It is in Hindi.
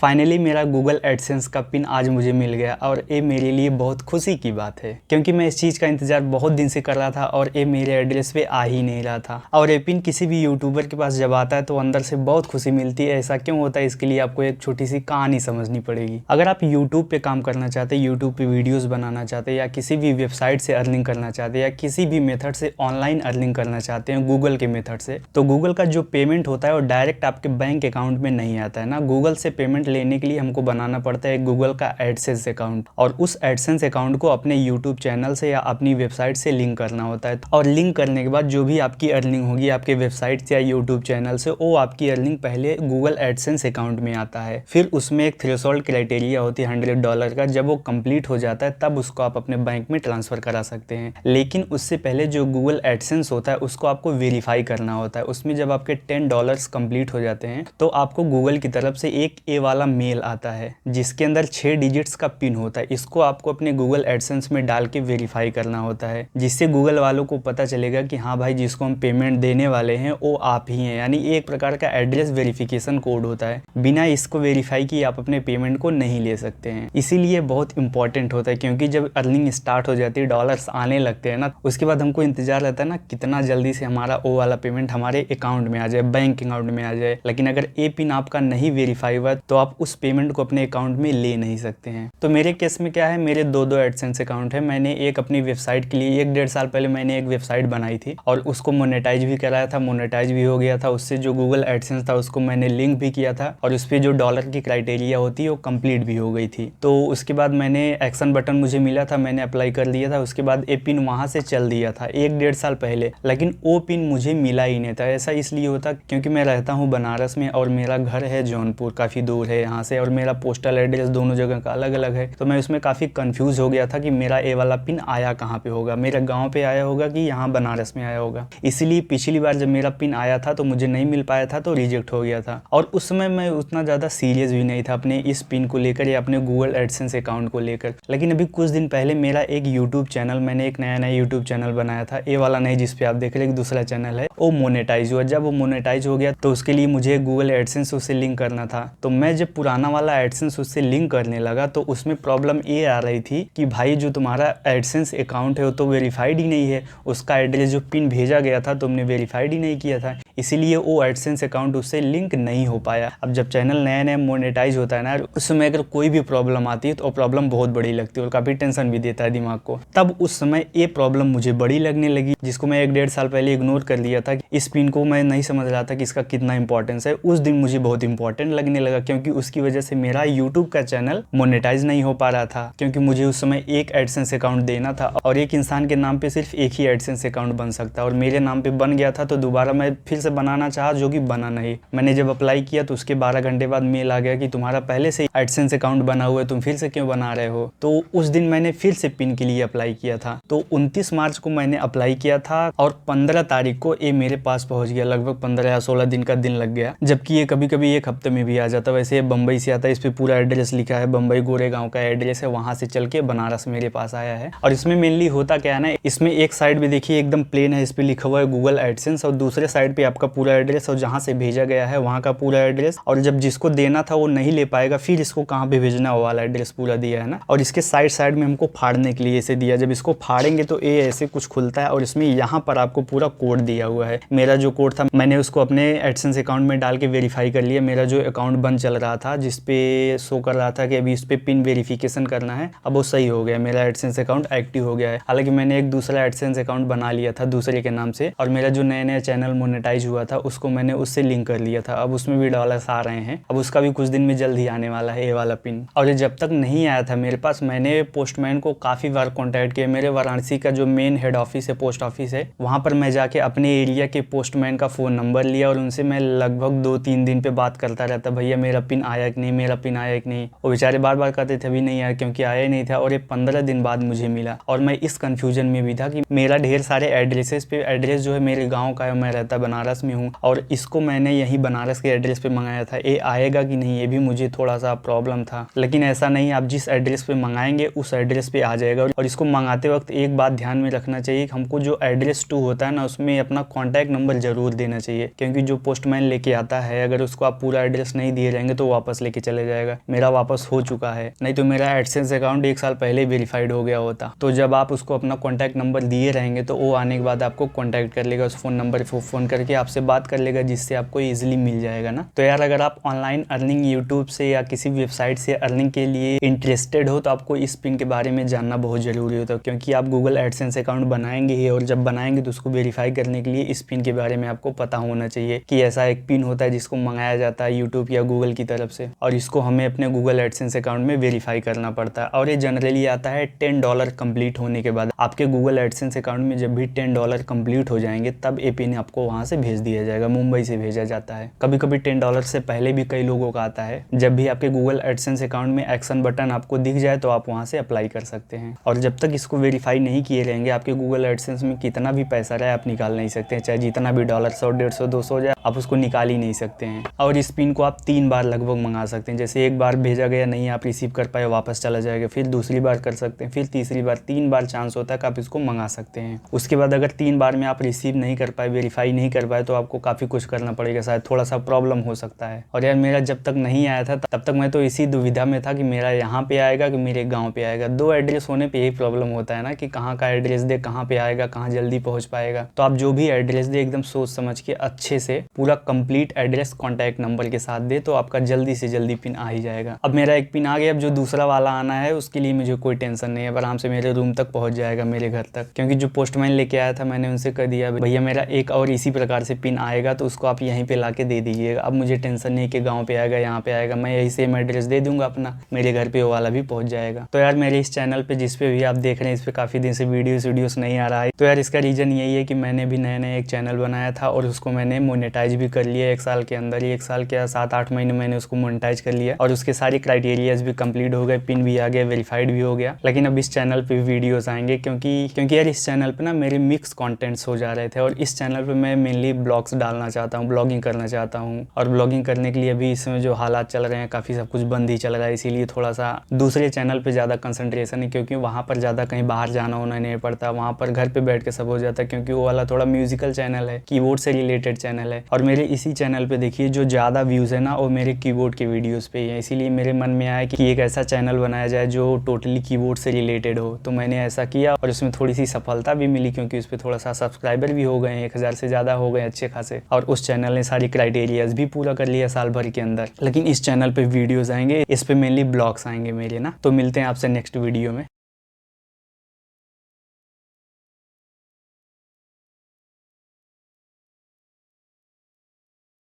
फाइनली मेरा गूगल एडसेंस का पिन आज मुझे मिल गया और ये मेरे लिए बहुत खुशी की बात है, क्योंकि मैं इस चीज़ का इंतज़ार बहुत दिन से कर रहा था और ये मेरे एड्रेस पे आ ही नहीं रहा था। और ये पिन किसी भी यूट्यूबर के पास जब आता है तो अंदर से बहुत खुशी मिलती है। ऐसा क्यों होता है, इसके लिए आपको एक छोटी सी कहानी समझनी पड़ेगी। अगर आप यूट्यूब पे काम करना चाहते हैं, यूट्यूब पे वीडियोज़ बनाना चाहते हैं, या किसी भी वेबसाइट से अर्निंग करना चाहते हैं, या किसी भी मेथड से ऑनलाइन अर्निंग करना चाहते हैं गूगल के मेथड से, तो गूगल का जो पेमेंट होता है वो डायरेक्ट आपके बैंक अकाउंट में नहीं आता है ना। गूगल से पेमेंट लेने के लिए हमको बनाना पड़ता है गूगल का एडसेंस अकाउंट, और उस एडसेंस अकाउंट को अपने यूट्यूब चैनल से या अपनी वेबसाइट से लिंक करना होता है। और लिंक करने के बाद जो भी आपकी अर्निंग होगी आपके वेबसाइट से या यूट्यूब चैनल से, वो आपकी अर्निंग पहले गूगल एडसेंस अकाउंट में आता है। फिर उसमें एक थ्रेशोल्ड क्राइटेरिया होती है $100 का। जब वो कंप्लीट हो जाता है तब उसको आप अपने बैंक में ट्रांसफर करा सकते हैं। लेकिन उससे पहले जो गूगल एडसेंस होता है उसको आपको वेरीफाई करना होता है। उसमें जब आपके $10 कंप्लीट हो जाते हैं तो आपको गूगल की तरफ से एक ए वाला मेल आता है जिसके अंदर 6 डिजिट्स का पिन होता है। इसको आपको अपने गूगल एडसेंस में डाल के वेरीफाई करना होता है, जिससे गूगल वालों को पता चलेगा कि हाँ भाई, जिसको हम पेमेंट देने वाले हैं वो आप ही हैं। यानी एक प्रकार का एड्रेस वेरिफिकेशन कोड होता है। बिना इसको वेरीफाई किए आप अपने पेमेंट को नहीं ले सकते हैं। इसीलिए बहुत इंपॉर्टेंट होता है, क्योंकि जब अर्निंग स्टार्ट हो जाती है, डॉलर्स आने लगते हैं ना, उसके बाद हमको इंतजार रहता है ना कितना जल्दी से हमारा वो वाला पेमेंट हमारे अकाउंट में आ जाए, बैंक अकाउंट में आ जाए। लेकिन अगर ये पिन आपका नहीं वेरीफाई हुआ तो आप उस पेमेंट को अपने अकाउंट में ले नहीं सकते हैं। तो मेरे केस में क्या है, मेरे दो एडसेंस अकाउंट है। मैंने एक अपनी वेबसाइट के लिए 1-1.5 साल पहले मैंने एक वेबसाइट बनाई थी और उसको मोनेटाइज भी कराया था, मोनेटाइज भी हो गया था। उससे जो गूगल एडसेंस था उसको मैंने लिंक भी किया था और उस पर जो डॉलर की क्राइटेरिया होती है वो कंप्लीट भी हो गई थी। तो उसके बाद मैंने एक्शन बटन मुझे मिला था, मैंने अप्लाई कर दिया था। उसके बाद ये पिन वहाँ से चल दिया था 1-1.5 साल पहले, लेकिन वो पिन मुझे मिला ही नहीं था। ऐसा इसलिए होता क्योंकि मैं रहता हूँ बनारस में और मेरा घर है जौनपुर, काफ़ी दूर है यहाँ से, और मेरा पोस्टल एड्रेस दोनों जगह का अलग अलग है। तो मैं उसमें काफ़ी कंफ्यूज हो गया था कि मेरा ये वाला पिन आया कहाँ पे होगा, मेरे गांव पे आया होगा कि यहाँ बनारस में आया होगा। इसीलिए पिछली बार जब मेरा पिन आया था तो मुझे नहीं मिल पाया था, तो रिजेक्ट हो गया था। और उस समय मैं उतना ज़्यादा सीरियस भी नहीं था अपने इस पिन को लेकर या अपने गूगल एडसेंस अकाउंट को लेकर। लेकिन अभी कुछ दिन पहले मेरा एक यूट्यूब चैनल, मैंने एक नया यूट्यूब चैनल बनाया था, ये वाला नहीं जिसपे आप देख रहे हैं, दूसरा चैनल है, वो मोनेटाइज हुआ। जब वो मोनेटाइज हो गया तो उसके लिए मुझे गूगल एडसेंस उससे लिंक करना था। तो मैं जब पुराना वाला एडसेंस उससे लिंक करने लगा तो उसमें प्रॉब्लम ये आ रही थी कि भाई जो तुम्हारा एडसेंस अकाउंट है वो तो वेरीफाइड ही नहीं है, उसका एड्रेस जो पिन भेजा गया था तुमने वेरीफाइड ही नहीं किया था, इसीलिए वो एडसेंस अकाउंट उससे लिंक नहीं हो पाया। अब जब चैनल नया नया मोनेटाइज होता है ना, उस समय अगर कोई भी प्रॉब्लम आती है तो वो प्रॉब्लम बहुत बड़ी लगती है और काफ़ी टेंशन भी देता है दिमाग को। तब उस समय ये प्रॉब्लम मुझे बड़ी लगने लगी, जिसको मैं 1-1.5 साल पहले इग्नोर कर लिया था। इस पिन को मैं नहीं समझ रहा था कि इसका कितना इंपॉर्टेंस है। उस दिन मुझे बहुत इंपॉर्टेंट लगने लगा, क्योंकि उसकी वजह से मेरा यूट्यूब का चैनल मोनेटाइज नहीं हो पा रहा था, क्योंकि मुझे उस समय एक एडसेंस अकाउंट देना था और एक इंसान के नाम पे सिर्फ एक ही एडसेंस अकाउंट बन सकता है। और मेरे नाम पे बन गया था तो दोबारा मैं फिर से बनाना चाहा, जो कि बना नहीं। मैंने जब अप्लाई किया तो उसके 12 घंटे बाद मेल आ गया कि तुम्हारा पहले से एडसेंस अकाउंट बना हुआ है, तुम फिर से क्यों बना रहे हो। तो उस दिन मैंने फिर से पिन के लिए अप्लाई किया था। तो 29 मार्च को मैंने अप्लाई किया था और 15 तारीख को ये मेरे पास पहुंच गया। लगभग 15 या 16 दिन का दिन लग गया, जबकि ये कभी कभी 1 हफ्ते में भी आ जाता। वैसे ये बम्बई से आता है, इस पे पूरा एड्रेस लिखा है, बम्बई गोरेगांव का एड्रेस है, वहां से चल के बनारस मेरे पास आया है। और इसमें मेनली होता क्या है ना, इसमें एक साइड में देखिए एकदम प्लेन है, इस पे लिखा हुआ है गूगल एडसेंस, और दूसरे साइड पे आपका पूरा एड्रेस और जहां से भेजा गया है वहां का पूरा एड्रेस। और जब जिसको देना था वो नहीं ले पाएगा, फिर इसको कहाँ पे भेजना वो वाला एड्रेस पूरा दिया है ना। और इसके साइड साइड में हमको फाड़ने के लिए इसे दिया। जब इसको फाड़ेंगे तो ये ऐसे कुछ खुलता है और इसमें यहाँ पर आपको पूरा कोड दिया हुआ है। मेरा जो कोड था मैंने उसको अपने एडसेंस अकाउंट में डाल के वेरीफाई कर लिया। मेरा जो अकाउंट बंद चल रहा था, जिसपे शो कर रहा था कि अभी इस पे पिन वेरिफिकेशन करना है, अब वो सही हो गया, मेरा एडसेंस अकाउंट एक्टिव हो गया है। हालांकि मैंने एक दूसरा एडसेंस अकाउंट बना लिया था दूसरे के नाम से, और मेरा जो नया चैनल मोनेटाइज हुआ था उसको मैंने उससे लिंक कर लिया था। अब उसमें भी डॉलर्स आ रहे हैं, अब उसका भी कुछ दिन में जल्द ही आने वाला है ये वाला पिन। और ये जब तक नहीं आया था मेरे पास, मैंने पोस्टमैन को काफ़ी बार कॉन्टैक्ट किया। मेरे वाराणसी का जो मेन हेड ऑफिस है, पोस्ट ऑफिस है, वहाँ पर मैं जाके अपने एरिया के पोस्टमैन का फ़ोन नंबर लिया और उनसे मैं लगभग 2-3 दिन पे बात करता रहता, भैया मेरा पिन आया कि नहीं, मेरा पिन आया कि नहीं। वो बेचारे बार बार कहते थे अभी नहीं आया, क्योंकि आया ही नहीं था। और ये 15 दिन बाद मुझे मिला और मैं इस कन्फ्यूजन में भी था कि मेरा ढेर सारे एड्रेसेस पे एड्रेस जो है मेरे गाँव का है, मैं रहता बनारस में हूँ, और इसको मैंने यही बनारस के एड्रेस पे मंगाया था, ये आएगा कि नहीं, ये भी मुझे थोड़ा सा प्रॉब्लम था। लेकिन ऐसा नहीं, आप जिस एड्रेस पे मंगाएंगे उस एड्रेस पे आ जाएगा। और इसको मंगाते वक्त एक बात ध्यान में रखना चाहिए कि हमको जो एड्रेस टू होता है ना, उसमें अपना कॉन्टैक्ट नंबर जरूर देना चाहिए, क्योंकि जो पोस्टमैन लेके आता है अगर उसको आप पूरा एड्रेस नहीं दिए रहेंगे तो वापस लेके चले जाएगा। मेरा वापस हो चुका है, नहीं तो मेरा एडसेंस अकाउंट 1 साल पहले वेरीफाइड हो गया होता। तो जब आप उसको अपना कॉन्टैक्ट नंबर दिए रहेंगे तो वो आने के बाद आपको कॉन्टैक्ट कर लेगा, उस फ़ोन नंबर पर फ़ोन करके आपसे बात कर लेगा, जिससे आपको ईजिली मिल जाएगा ना। तो यार अगर आप ऑनलाइन अर्निंग यूट्यूब से या किसी वेबसाइट से अर्निंग के लिए इंटरेस्टेड हो तो आपको इस पिन के बारे में जानना बहुत ज़रूरी होता है, क्योंकि आप गूगल एडसेंस अकाउंट बनाएंगे ही, और जब बनाएंगे तो उसको वेरीफाई करने के लिए इस पिन के बारे में आपको पता होना चाहिए कि ऐसा एक पिन होता है जिसको मंगाया जाता है यूट्यूब या गूगल की तरफ से, और इसको हमें अपने गूगल एडसेंस अकाउंट में वेरीफाई करना पड़ता है। और ये जनरली आता है $10 कंप्लीट होने के बाद। आपके गूगल एडसेंस अकाउंट में जब भी $10 कंप्लीट हो जाएंगे तब ये पिन आपको वहाँ से भेज दिया जाएगा, मुंबई से भेजा जाता है। कभी कभी $10 से पहले भी कई लोगों का आता है। जब भी आपके गूगल एडसेंस अकाउंट में एक्शन बटन आपको दिख जाए तो आप वहाँ से अप्लाई कर सकते हैं। और जब तक इसको वेरीफाई नहीं किए रहेंगे, आपके गूगल एडसेंस में कितना भी पैसा रहे आप निकाल नहीं सकते हैं, चाहे जितना भी $100, 150, 200 हो जाए, आप उसको निकाल ही नहीं सकते हैं। और इस पिन को आप 3 बार लगभग मंगा सकते हैं। जैसे एक बार भेजा गया, नहीं आप रिसीव कर पाए, वापस चला जाएगा, फिर दूसरी बार कर सकते हैं, फिर तीसरी बार, 3 बार चांस होता है कि आप इसको मंगा सकते हैं। उसके बाद अगर 3 बार में आप रिसीव नहीं कर पाए, वेरीफाई नहीं कर पाए, तो आपको काफ़ी कुछ करना पड़ेगा, शायद थोड़ा सा प्रॉब्लम हो सकता है। और यार मेरा जब तक नहीं आया था तब तक मैं तो इसी दुविधा में था कि मेरा यहाँ पे आएगा कि मेरे गाँव पे आएगा। 2 एड्रेस होने पे यही प्रॉब्लम होता है ना कि कहाँ का एड्रेस दे, कहाँ पे आएगा, कहाँ जल्दी पहुँच पाएगा। तो आप जो भी एड्रेस दे एकदम सोच समझ के अच्छे से पूरा कंप्लीट एड्रेस कॉन्टैक्ट नंबर के साथ दे, तो आपका जल्दी से जल्दी पिन आ ही जाएगा। अब मेरा एक पिन आ गया, अब जो दूसरा वाला आना है उसके लिए मुझे कोई टेंशन नहीं है, आराम से मेरे रूम तक पहुँच जाएगा, मेरे घर तक। क्योंकि जो पोस्टमैन लेके आया था मैंने उनसे कह दिया भैया मेरा एक और इसी प्रकार से पिन आएगा तो उसको आप यहीं पे ला के दे दीजिएगा। अब मुझे टेंशन नहीं कि गाँव पे आएगा, यहाँ पे आएगा, मैं यही सेम एड्रेस दे दूंगा अपना, मेरे घर पे वो वाला भी पहुँच जाएगा। तो यार मेरे इस चैनल पे जिस पे भी आप देख रहे हैं, इस पे काफ़ी दिन से वीडियोस नहीं आ रहा है। तो यार इसका रीज़न यही है कि मैंने भी नया एक चैनल बनाया था और उसको मैंने मोनेटाइज भी कर लिया 1 साल के अंदर ही। 1 साल क्या 7-8 महीने मैंने उसको मोनेटाइज कर लिया और उसके सारे क्राइटेरियाज भी कंप्लीट हो गए, पिन भी आ गया, वेरीफाइड भी हो गया। लेकिन अब इस चैनल पे वीडियोस आएंगे क्योंकि यार इस चैनल पे ना मेरे मिक्स कंटेंट्स हो जा रहे थे, और इस चैनल पे मैं मेनली ब्लॉग्स डालना चाहता हूँ, ब्लॉगिंग करना चाहता हूँ। और ब्लॉगिंग करने के लिए अभी इसमें जो हालात चल रहे हैं काफ़ी सब कुछ बंद ही चल रहा है, इसीलिए थोड़ा सा दूसरे चैनल पे ज़्यादा कंसंट्रेशन है, क्योंकि वहाँ पर ज़्यादा कहीं बाहर जाना होना नहीं पड़ता, वहाँ पर घर पे बैठ के सब हो जाता है। क्योंकि वो वाला थोड़ा म्यूजिकल चैनल है, कीबोर्ड से रिलेटेड चैनल है, और मेरे इसी चैनल पे देखिए जो ज़्यादा व्यूज़ है ना वो मेरे कीबोर्ड के वीडियोस पे ही है। इसीलिए मेरे मन में आया कि एक ऐसा चैनल बनाया जाए जो टोटली कीबोर्ड से रिलेटेड हो। तो मैंने ऐसा किया और उसमें थोड़ी सी सफलता भी मिली, क्योंकि उस पर थोड़ा सा सब्सक्राइबर भी हो गए, 1000 से ज़्यादा हो गए अच्छे खासे, और उस चैनल ने सारी क्राइटेरियाज भी पूरा कर लिया साल भर के अंदर। लेकिन इस चैनल पर वीडियोज़ आएंगे, इस पर मेनली ब्लॉग्स आएंगे मेरे ना। तो मिलते हैं आपसे नेक्स्ट वीडियो में।